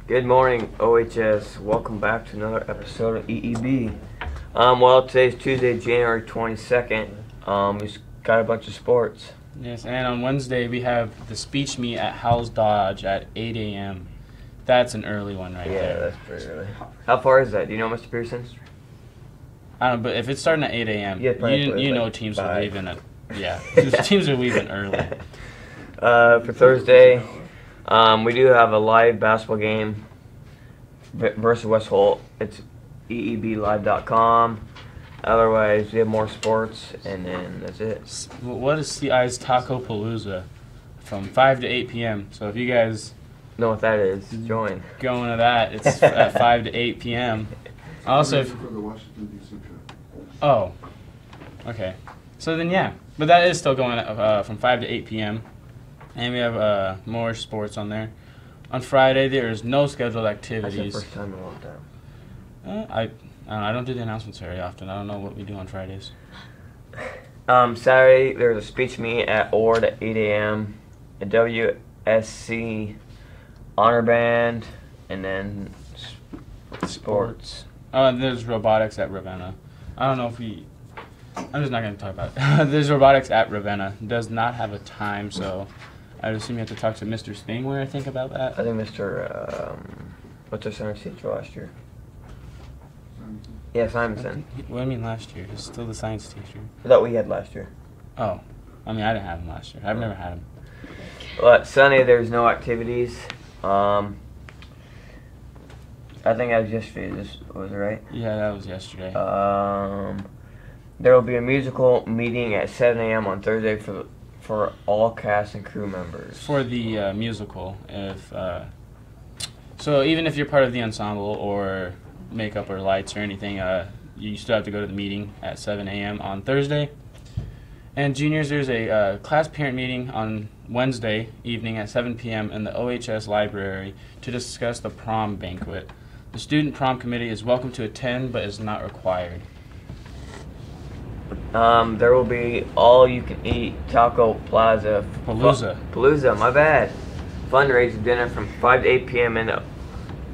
Good morning, OHS. Welcome back to another episode of EEB. Well, today's Tuesday, January 22nd. We've got a bunch of sports. Yes, and on Wednesday we have the speech meet at Howell's Dodge at 8 a.m. That's an early one right there. Yeah, that's pretty early. How far is that? Do you know, Mr. Pearson? I don't know, but if it's starting at 8 a.m., you know teams are leaving at, teams are leaving early. For Thursday, we do have a live basketball game versus West Holt. It's eeblive.com. Otherwise, we have more sports, and then that's it. What is CI's Taco Palooza from 5 to 8 p.m.? So if you guys know what that is, join. Going to that, it's at 5 to 8 p.m. Also, oh, okay. So then, yeah. But that is still going from 5 to 8 p.m. And we have more sports on there. On Friday, there is no scheduled activities. That's the first time in a long time. I don't know. I don't do the announcements very often. I don't know what we do on Fridays. Saturday, there's a speech meet at Ord at 8 a.m. A WSC honor band, and then sports. There's robotics at Ravenna. I don't know if we... I'm just not going to talk about it. There's robotics at Ravenna. It does not have a time, so I would assume you have to talk to Mr. Spangler, I think, about that. I think Mr. What's our science teacher last year? Yeah, Simonson. What do you mean last year? He's still the science teacher. I thought we had last year. Oh. I mean, I didn't have him last year. I've never had him. But Sunday, there's no activities. I think that was yesterday. Was it right? Yeah, that was yesterday. There will be a musical meeting at 7 a.m. on Thursday for all cast and crew members. For the musical, so even if you're part of the ensemble or makeup or lights or anything, you still have to go to the meeting at 7 a.m. on Thursday. And juniors, there's a class parent meeting on Wednesday evening at 7 p.m. in the OHS library to discuss the prom banquet. The student prom committee is welcome to attend, but is not required. There will be all-you-can-eat Taco Palooza, my bad. Fundraising dinner from 5 to 8 p.m. in the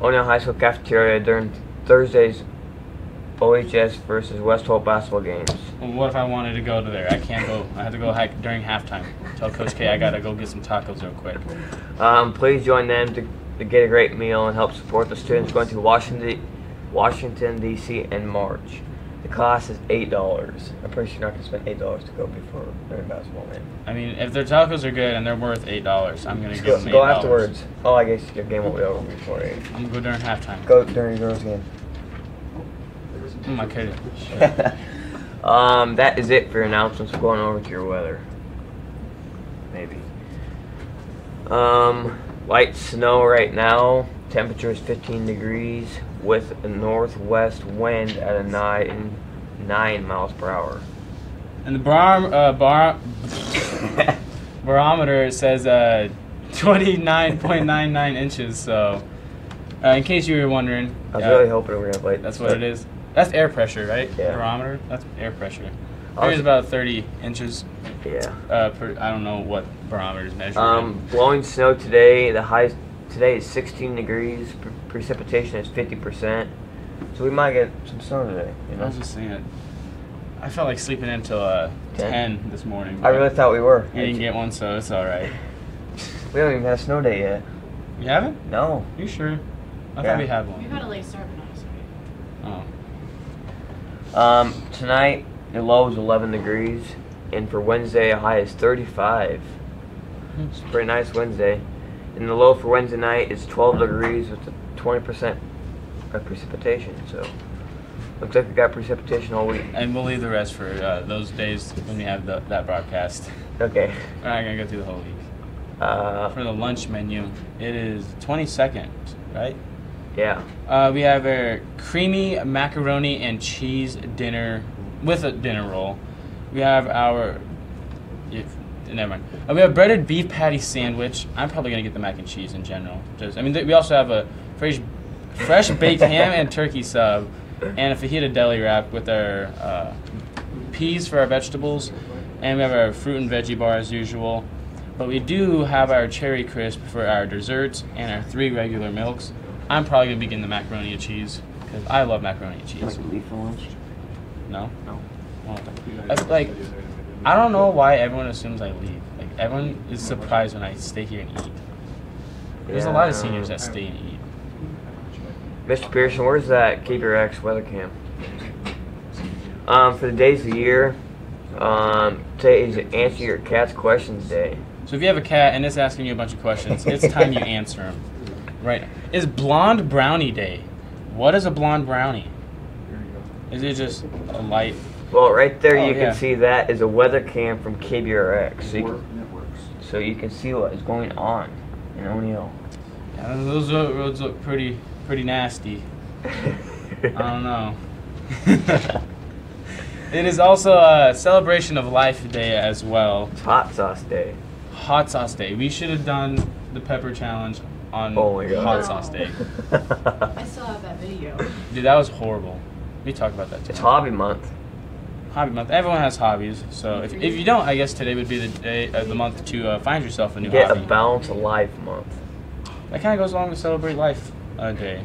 O'Neill High School cafeteria during Thursday's OHS versus West Holt basketball games. Well, what if I wanted to go to there? I can't go. I have to go during halftime. Tell Coach K I gotta go get some tacos real quick. Please join them to get a great meal and help support the students going to Washington, D.C. in March. The cost is $8. I'm pretty sure you're not going to spend $8 to go before during basketball, man. I mean, if their tacos are good and they're worth $8, I'm going to give them $8. Go afterwards. Oh, I guess your game won't be over before 8. I'm going to go during halftime. Go during your girls' game. Oh my goodness. That is it for your announcements. We're going over to your weather. Maybe. Light snow right now. Temperature is 15 degrees with a northwest wind at a 9 miles per hour. And the barometer says 29.99 inches. So, in case you were wondering, I was really hoping we were gonna light. That's what it is. That's air pressure, right? Yeah. Barometer. That's air pressure. There's about 30 inches. Yeah. I don't know what barometer is measured. Blowing snow today. The high today is 16 degrees. Precipitation is 50%. So we might get some snow today. You know? I was just saying. I felt like sleeping until 10 this morning. I really thought we were. You didn't get one, so it's all right. We haven't even had a snow day yet. You haven't? No. You sure? I thought we had one. We've had a late start, but not a Oh. Tonight the low is 11 degrees, and for Wednesday a high is 35. It's a pretty nice Wednesday. And the low for Wednesday night is 12 degrees with a 20% of precipitation. So looks like we got precipitation all week. And we'll leave the rest for those days when we have that broadcast. Okay. We're not gonna go through the whole week. For the lunch menu, it is 22nd, right? Yeah. We have a creamy macaroni and cheese dinner with a dinner roll. We have our... Never mind. We have breaded beef patty sandwich. I'm probably going to get the mac and cheese in general. We also have a fresh baked ham and turkey sub and a fajita deli wrap with our peas for our vegetables. And we have our fruit and veggie bar as usual. But we do have our cherry crisp for our desserts and our 3 regular milks. I'm probably gonna be getting the macaroni and cheese because I love macaroni and cheese. Like leaf for lunch? No. No. Oh. That's like, I don't know why everyone assumes I leave. Like everyone is surprised when I stay here and eat. There's a lot of seniors that stay and eat. Mr. Pearson, where's that Keep Your X weather cam? For the days of the year, today is Answer Your Cat's Questions Day. So if you have a cat and it's asking you a bunch of questions, it's time you answer them. Right. It's Blonde Brownie Day. What is a blonde brownie? Is it just a light? Well, right there you yeah. can see that is a weather cam from KBRX. So you can see what is going on in O'Neill. Yeah, those roads look pretty nasty. I don't know. It is also a celebration of life day as well. It's Hot Sauce Day. Hot Sauce Day. We should have done the pepper challenge on Oh my God. Hot Sauce Day. I still have that video. Dude, that was horrible. We talked about that too. It's Hobby Month. Hobby month. Everyone has hobbies, so if you don't, I guess today would be the day of the month to find yourself a new Get hobby. a Balance of Life Month. That kind of goes along with Celebrate Life Day.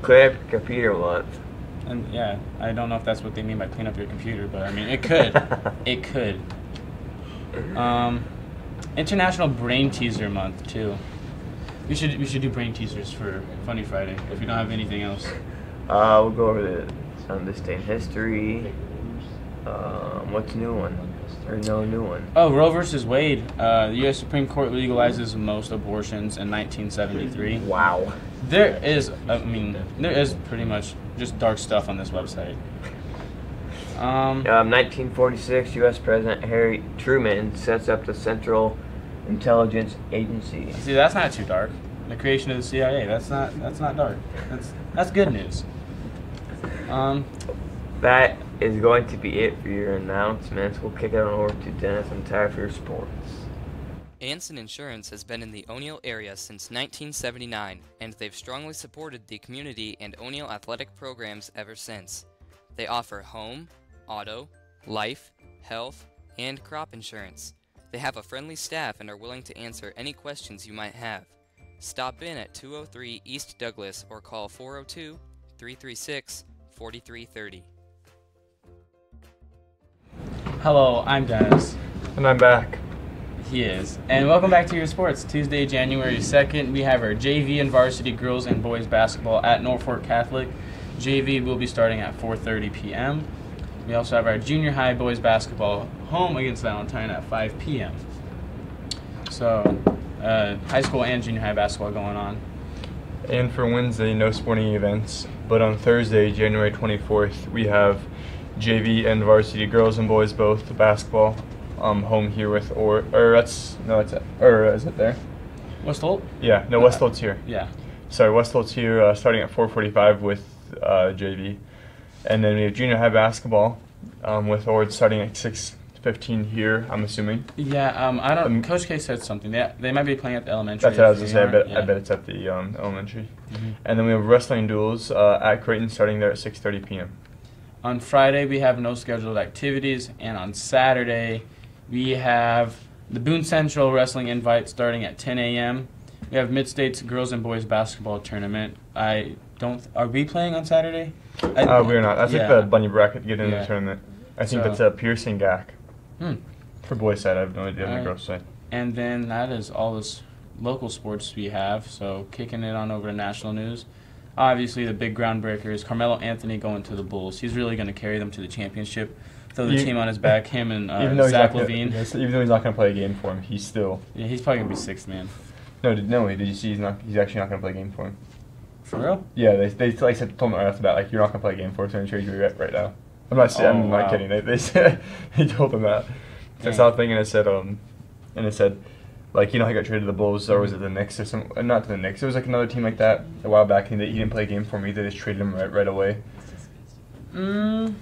Clear Up Your Computer Month. And yeah, I don't know if that's what they mean by clean up your computer, but I mean it could. It could. International Brain Teaser Month too. We should do brain teasers for Funny Friday if we don't have anything else. We'll go over this day in history. What's a new one? Or no new one? Oh, Roe versus Wade. The U.S. Supreme Court legalizes most abortions in 1973. Wow. There is pretty much just dark stuff on this website. 1946, U.S. President Harry Truman sets up the Central Intelligence Agency. See, that's not too dark. The creation of the CIA. That's not dark. That's good news. That is going to be it for your announcements. We'll kick it on over to Dennis and Ty for your sports. Anson Insurance has been in the O'Neill area since 1979, and they've strongly supported the community and O'Neill athletic programs ever since. They offer home, auto, life, health, and crop insurance. They have a friendly staff and are willing to answer any questions you might have. Stop in at 203 East Douglas or call 402-336-4330. Hello, I'm Dennis. And I'm back. He is. And welcome back to your sports. Tuesday, January 2nd, we have our JV and varsity girls and boys basketball at Norfolk Catholic. JV will be starting at 4:30 p.m. We also have our junior high boys basketball home against Valentine at 5 p.m. So, high school and junior high basketball going on. And for Wednesday, no sporting events. But on Thursday, January 24th, we have JV and varsity girls and boys both basketball home here with is it there? West Holt? Yeah, no, West Holt's here. Yeah. Sorry, West Holt's here starting at 4:45 with JV. And then we have junior high basketball with Ord starting at 6:15 here, I'm assuming. Yeah, I don't. Coach K said something. They might be playing at the elementary. That's what I was going to say. Yeah. I bet it's at the elementary. Mm-hmm. And then we have wrestling duels at Creighton starting there at 6:30 p.m. On Friday, we have no scheduled activities, and on Saturday, we have the Boone Central Wrestling Invite starting at 10 a.m. We have Mid-States Girls and Boys Basketball Tournament. Are we playing on Saturday? We're not. That's yeah. like the bunny bracket to get into Yeah. the tournament. I think So- that's a piercing gack. Hmm. For boys' side, I have no idea on the Alright. girls' side. And then that is all this local sports we have. So kicking it on over to national news. Obviously, the big groundbreaker is Carmelo Anthony going to the Bulls. He's really going to carry them to the championship. Throw the team on his back, him and Zach LaVine. Even though he's not going to play a game for him, he's still. Yeah, he's probably going to be sixth man. Did you see he's actually not going to play a game for him? For real? Yeah, they told him right after that, like, you're not going to play a game for us, we're going to trade you right now. I'm not wow. kidding. They said, he told them that. I saw a thing and it said, like, you know, he got traded to the Bulls, or was it the Knicks or something? Not to the Knicks. It was like another team like that a while back, and he didn't play a game for me. They just traded him right away. I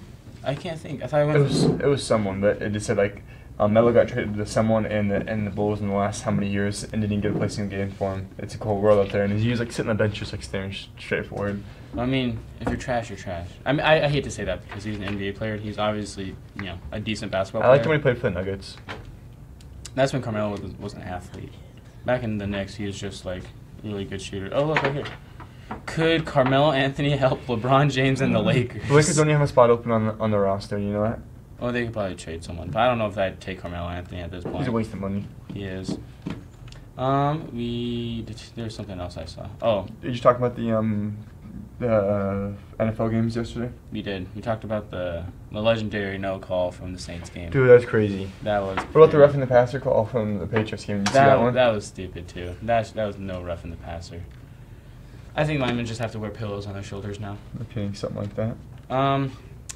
can't think. I thought It was someone, but it just said like Melo got traded to someone in the Bulls in the last how many years and didn't get a place in the game for him. It's a cool world out there, and he's like sitting on the bench just like staring straight forward. I mean, if you're trash, you're trash. I mean, I hate to say that because he's an NBA player. He's obviously, a decent basketball player. I liked him when he played for the Nuggets. That's when Carmelo was an athlete. Back in the Knicks, he was just like a really good shooter. Oh, look right here. Could Carmelo Anthony help LeBron James and the Lakers? The Lakers don't even have a spot open on the roster. You know that? Oh, they could probably trade someone, but I don't know if I'd take Carmelo Anthony at this point. He's a waste of money. He is. There's something else I saw. Oh, Did you talk about the NFL games yesterday? we did. We talked about the legendary no call from the Saints game. Dude, that's crazy. That was. What about the roughing the passer call from the Patriots game? Did you see that one? That was stupid too. That was no roughing the passer. I think linemen just have to wear pillows on their shoulders now. Okay, something like that.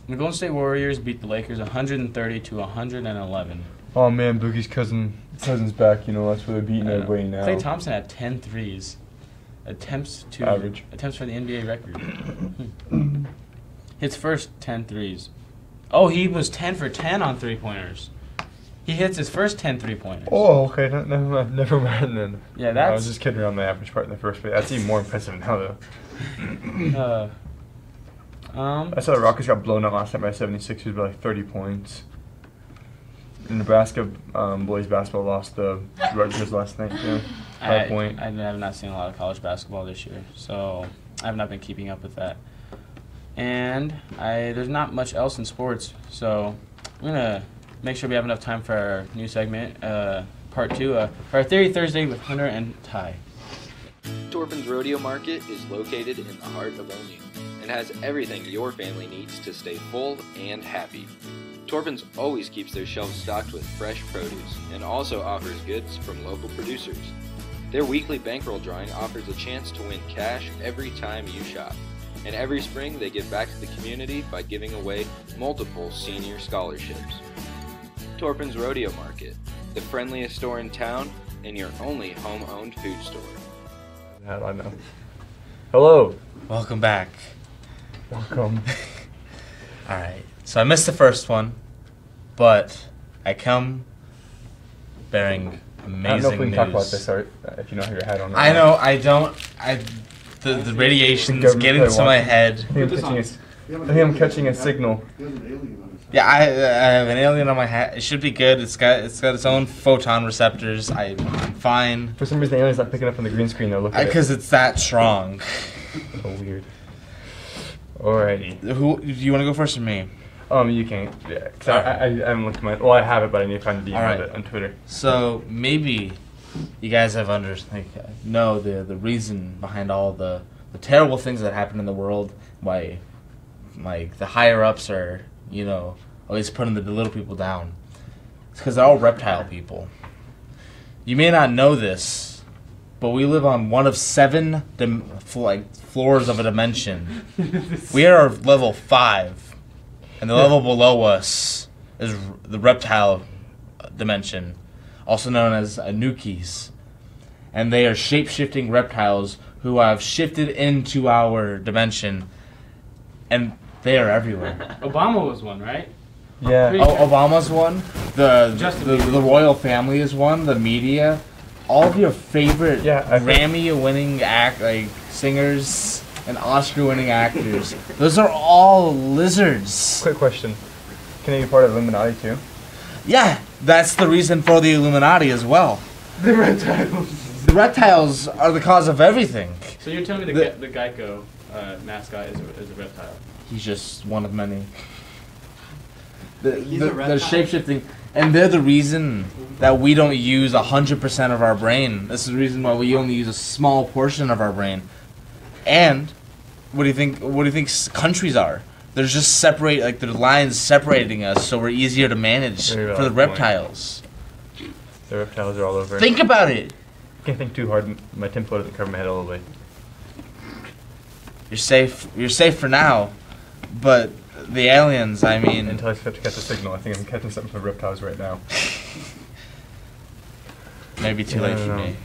The Golden State Warriors beat the Lakers 130 to 111. Oh man, Boogie's cousin's back. You know that's where they're beating everybody now. Klay Thompson had 10 threes. Attempts for the NBA record. His first 10 threes. Oh, he was 10 for 10 on three-pointers. He hits his first 10 three-pointers. Oh, okay. Never mind then. Yeah, that's... I was just kidding around the average part in the first place. That's even more impressive now, though. I saw the Rockets got blown out last night by 76ers by like 30 points. Nebraska boys basketball lost the Rutgers last night. Yeah, 5 point. I have not seen a lot of college basketball this year, so I have not been keeping up with that. And there's not much else in sports, so I'm gonna make sure we have enough time for our new segment, part 2, our Theory Thursday with Hunter and Ty. Torpin's Rodeo Market is located in the heart of O'Neill and has everything your family needs to stay full and happy. Torpin's always keeps their shelves stocked with fresh produce and also offers goods from local producers. Their weekly bankroll drawing offers a chance to win cash every time you shop. And every spring they give back to the community by giving away multiple senior scholarships. Torpin's Rodeo Market, the friendliest store in town and your only home-owned food store. How do I know? Hello. Welcome back. Welcome. All right. So I missed the first one, but I come bearing amazing I don't know if we can news. talk about this, Art, if you know how your head on. I know. I don't. The radiation's getting to my head. I think I'm catching a signal. Yeah, I have an alien on my hat. It should be good. It's got its own photon receptors. I'm fine. For some reason, the alien's not picking up on the green screen though. Look at it. Because it's that strong. So weird. Alrighty. Who do you want to go first or me? You can't. Yeah. Cause I haven't looked at my. Well, I have it, but I need to find the DM of it on Twitter. So maybe you guys have know the reason behind all the terrible things that happen in the world. Why, like the higher ups are always putting the little people down. It's because they're all reptile people. You may not know this, but we live on one of 7 floors of a dimension. We are level 5, and the level below us is the reptile dimension, also known as Anukis. And they are shape-shifting reptiles who have shifted into our dimension, and they are everywhere. Obama was one, right? Yeah. Obama's one. The royal family is one. The media. All of your favorite Grammy-winning singers and Oscar-winning actors. Those are all lizards. Quick question: can they be part of Illuminati too? Yeah, that's the reason for the Illuminati as well. The reptiles. The reptiles are the cause of everything. So you're telling me the Geico mascot is a reptile? He's just one of many. He's a reptile? They're shape-shifting, and they're the reason that we don't use 100% of our brain. This is the reason why we only use a small portion of our brain. And what do you think countries are? They're just their lines separating us, so we're easier to manage for the reptiles. The reptiles are all over. Think about it. I can't think too hard. My tinfoil doesn't cover my head all the way. You're safe. You're safe for now, but the aliens. I mean, until I start to catch a signal, I think I'm catching something from the reptiles right now. Maybe too late for me.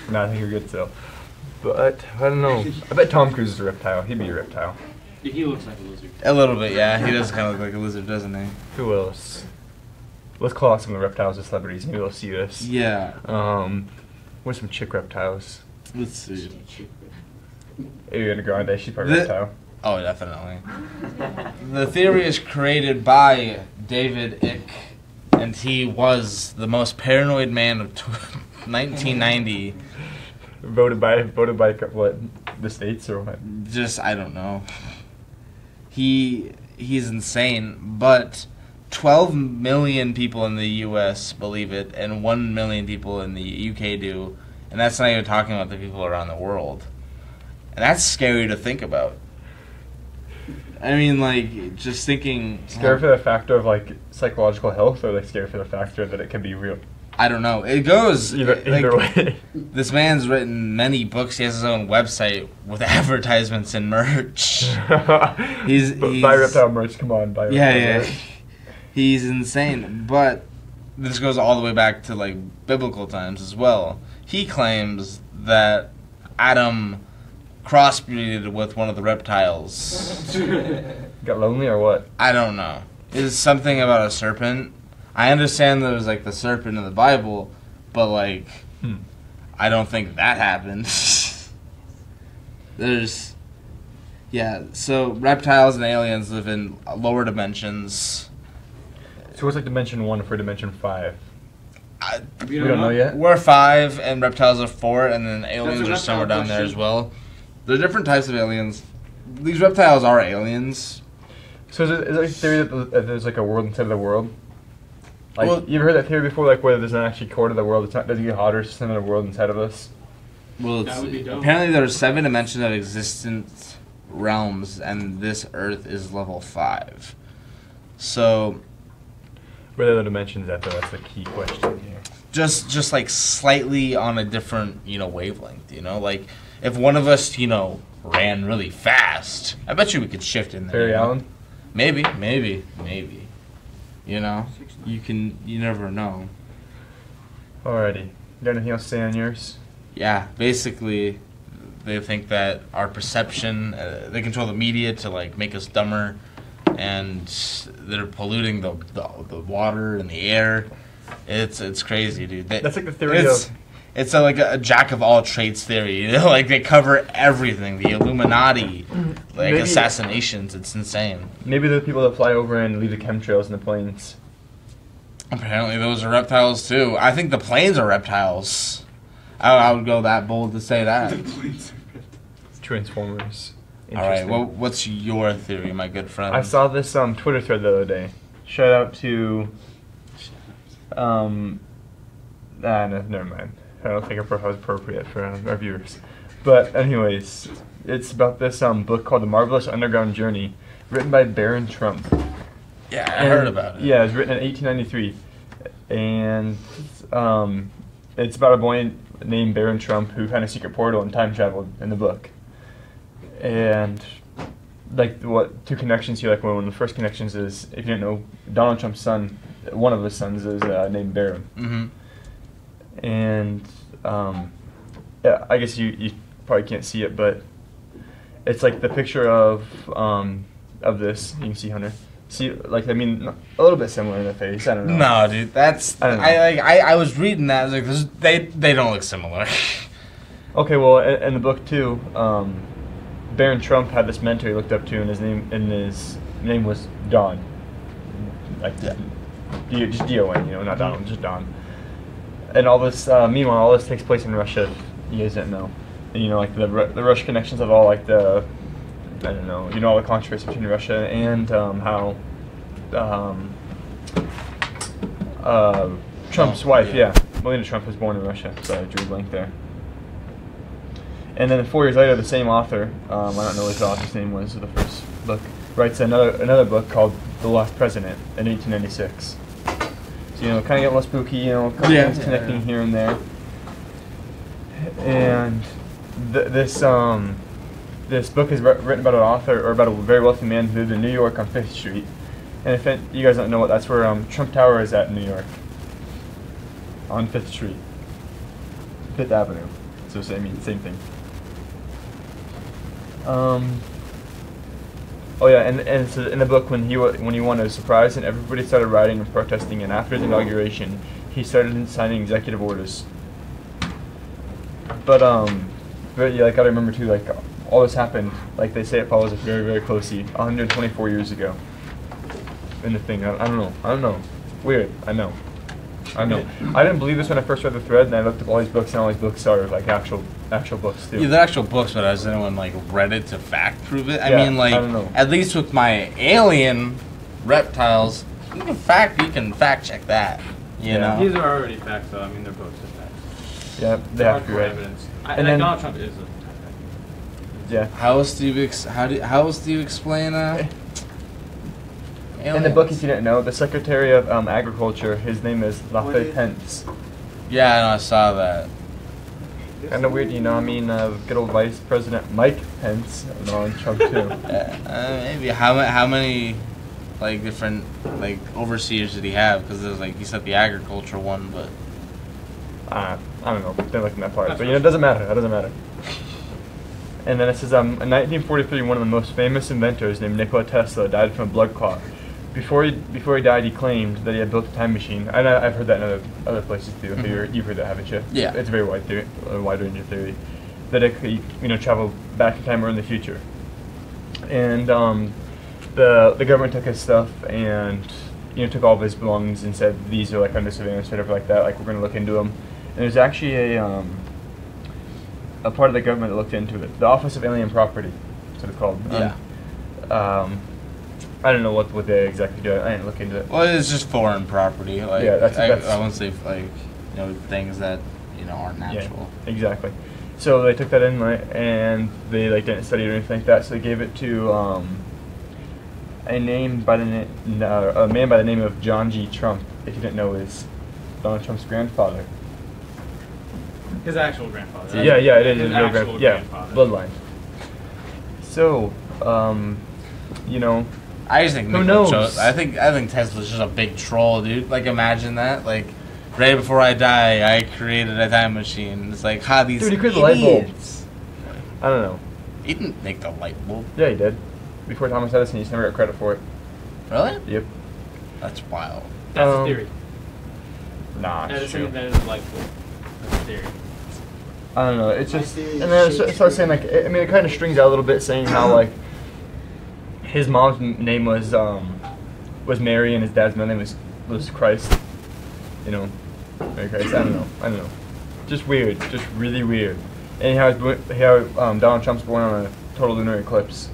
No, I think you're good still. But I don't know. I bet Tom Cruise is a reptile. He'd be a reptile. He looks like a lizard. A little bit, yeah. He does kind of look like a lizard, doesn't he? Who else? Let's call out some of the reptiles as celebrities. Maybe they'll see this. Yeah. What's some chick reptiles? Let's see. Ariana Grande, she's probably a reptile. Oh, definitely. The theory is created by David Icke, and he was the most paranoid man of 1990. Voted by what? the States or what? Just, I don't know. He's insane, but 12 million people in the U.S. believe it, and 1 million people in the U.K. do, and that's not even talking about the people around the world. And that's scary to think about. I mean, like, just thinking... Scary for the factor of, like, psychological health, or, like, scary for the factor that it can be real? I don't know. It goes... Either way. This man's written many books. He has his own website with advertisements and merch. He's buy Reptile merch, come on, buy Reptile merch. He's insane. But this goes all the way back to, like, biblical times as well. He claims that Adam crossbreeded with one of the reptiles. Got lonely or what? I don't know. It's something about a serpent. I understand there was, like, the serpent in the Bible, but, like, I don't think that happened. So reptiles and aliens live in lower dimensions. So what's, like, Dimension 1 for Dimension 5? We don't know yet? We're 5, and reptiles are 4, and then aliens are somewhere down there as well. There are different types of aliens. These reptiles are aliens. So is there a theory that there's, like, a world inside of the world? Like, Well, you ever heard that theory before, like, where there's an actually core to the world, it doesn't get hotter, it's just another world inside of us? Well, That would be dope. apparently there are 7 dimensions of existence realms, and this Earth is level 5. So... Where are the dimensions at, though? That's the key question here. Just like slightly on a different, wavelength, Like, if one of us, ran really fast, I bet you we could shift in there. Barry Allen? Maybe. You never know. Alrighty. You got anything else to say on yours? Yeah, basically, they think that our perception, they control the media to, like, make us dumber, and they're polluting the water and the air. It's crazy, dude. That's like the theory of... It's like a jack of all trades theory, Like, they cover everything. The Illuminati, like, Maybe, assassinations. It's insane. Maybe the people that fly over and leave the chemtrails in the planes. Apparently those are reptiles, too. I think the planes are reptiles. I would go that bold to say that. Transformers. All right, well, what's your theory, my good friend? I saw this Twitter thread the other day. Shout out to... no, never mind. I don't think it was appropriate for our viewers. But anyways, it's about this book called The Marvelous Underground Journey, written by Baron Trump. Yeah, I heard about it. Yeah, it was written in 1893. And it's about a boy named Baron Trump who found a secret portal and time traveled in the book. And like two connections here, like one of the first connections is, if you didn't know, Donald Trump's son, one of his sons is named Baron. Mm-hmm. And yeah, I guess you probably can't see it, but it's like the picture of this. You can see Hunter. See, like, I mean, a little bit similar in the face. I don't know. No, dude, that's I don't know. I was reading that. I was like, they don't look similar. Okay, well, in the book too, Baron Trump had this mentor he looked up to, and his name was Don. Like, just D-O-N, not Donald, just Don. And all this, meanwhile, all this takes place in Russia. You guys didn't know. And, like the Russian connections of all, like I don't know, all the controversy between Russia and how Trump's wife, Melania Trump was born in Russia. Sorry, I drew a blank there. And then 4 years later, the same author, I don't know what the author's name was of the first book, writes another book called The Lost President in 1896. So, kind of getting a little spooky, a couple things connecting here and there. And this book is written about an author, or about a very wealthy man who lived in New York on 5th Street. And if you guys don't know that's where Trump Tower is at in New York. On 5th Street. 5th Avenue. So same thing. Oh yeah, and so in the book when he won, it was surprised, and everybody started rioting and protesting. And after his inauguration, he started signing executive orders. But yeah, I gotta remember too, like all this happened, like they say it follows it very, very closely, 124 years ago. In the thing, I don't know. Weird, I know. I know. I didn't believe this when I first read the thread, and I looked up all these books, and all these books are like actual books too. Yeah, they're actual books, but has anyone like read it to fact prove it? I Yeah, mean, like I don't know. at least with my alien reptiles, you can fact check that. You Yeah. know. These are already facts, though. I mean, they're books of facts. Yeah, they have to be Hardcore right. evidence. And And then- Donald Trump is a fact. Yeah. How else do you explain In the book, if you didn't know, the Secretary of Agriculture, his name is Lafayette Pence. Yeah, I know, I saw that. Kind of weird, you know. I mean, good old Vice President Mike Pence, Donald Trump too. Maybe how many like different like overseers did he have? Because there's like he said the agriculture one, but I don't know. Didn't look in that part, but you know, it doesn't matter. That doesn't matter. And then it says, in 1943, one of the most famous inventors named Nikola Tesla died from a blood clot. Before he died, he claimed that he had built a time machine. And I've heard that in other places too. You've heard that, haven't you? Yeah. It's a very wide range of theory. That it could, travel back in time or in the future. And the government took his stuff and took all of his belongings and said these are like under surveillance, whatever like that. Like we're going to look into them. And there's actually a part of the government that looked into it. The Office of Alien Property. That's what it's called. yeah. I don't know what they exactly do. I didn't look into it. Well, it's just foreign property. Like Yeah, that's- I won't say like things that aren't natural. Yeah, exactly. So they took that in, right, and they didn't study it or anything like that. So they gave it to a man by the name of John G. Trump. If you didn't know, is Donald Trump's grandfather. His actual grandfather. Yeah, it is His his real actual grandfather. bloodline. So, I just think Who Nikola knows? I think Tesla's just a big troll, dude. Like imagine that. Like right before I die, I created a time machine. It's like these Dude, he created the light bulb. idiots. I don't know. He didn't make the light bulb. Yeah, he did. Before Thomas Edison, he just never got credit for it. Really? Yep. That's wild. That's a theory. Nah, it's Edison true. invented the light bulb. That's a theory. I don't know. It's My just, theory and is then it Shakespeare. starts saying it kind of strings out a little bit, saying how like his mom's name was Mary and his dad's middle name was Christ. Mary Christ. I don't know. Just weird. Just really weird. And how Donald Trump's born on a total lunar eclipse,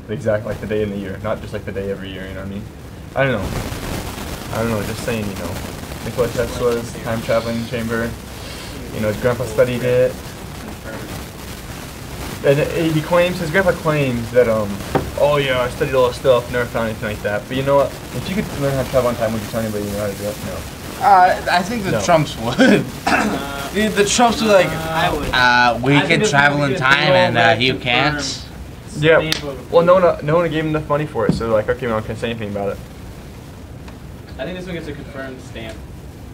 the exact the day in the year, not just like the day every year. You know what I mean? I don't know. Just saying. Nikola Tesla's time traveling chamber. His grandpa studied it. And his grandpa claims that, oh yeah, I studied all this stuff, never found anything like that. But you know what? If you could learn how to travel on time, would you tell anybody you know how to do it? No. I think the No. Trumps would. Dude, the Trumps would like, I would. we I can think this travel would in be a time throw and back you to can't. firm. Yeah. Stamp of Well, no one gave him enough money for it, so they're like, okay, no one can say anything about it. I think this one gets a confirmed stamp.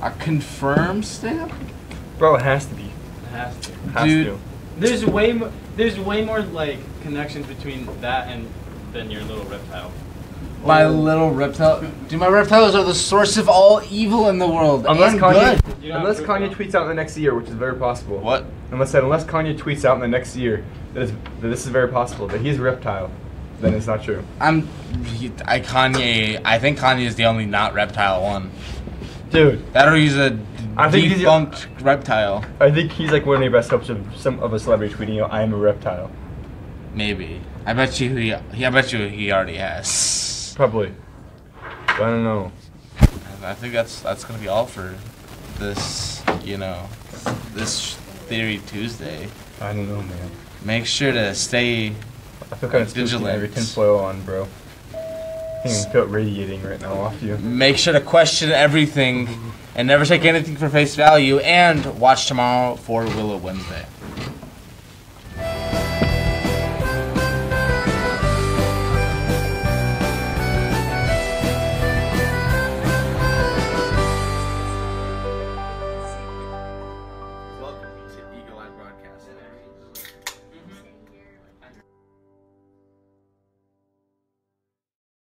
A confirmed stamp? Bro, it has to be. It has to. Has Dude. to. There's way more like connections between that and than your little reptile. My little reptile. Dude, my reptiles are the source of all evil in the world. Unless and Kanye, good. You don't unless have Kanye proof, tweets out in the next year, which is very possible. What? Unless Kanye tweets out in the next year that this is very possible that he's a reptile, then it's not true. I think Kanye is the only not reptile one. Dude, That or he's a I think he's the- defunct reptile. I think he's like one of the best hopes of a celebrity tweeting out, "I am a reptile." Maybe. I bet you he already has. Probably. But I don't know. I think that's gonna be all for this, this Theory Tuesday. I don't know, man. Make sure to stay I feel kind of spooky Vigilant. every tinfoil on, bro. I think I feel it radiating right now off you. Make sure to question everything and never take anything for face value, and watch tomorrow for Willow Wednesday.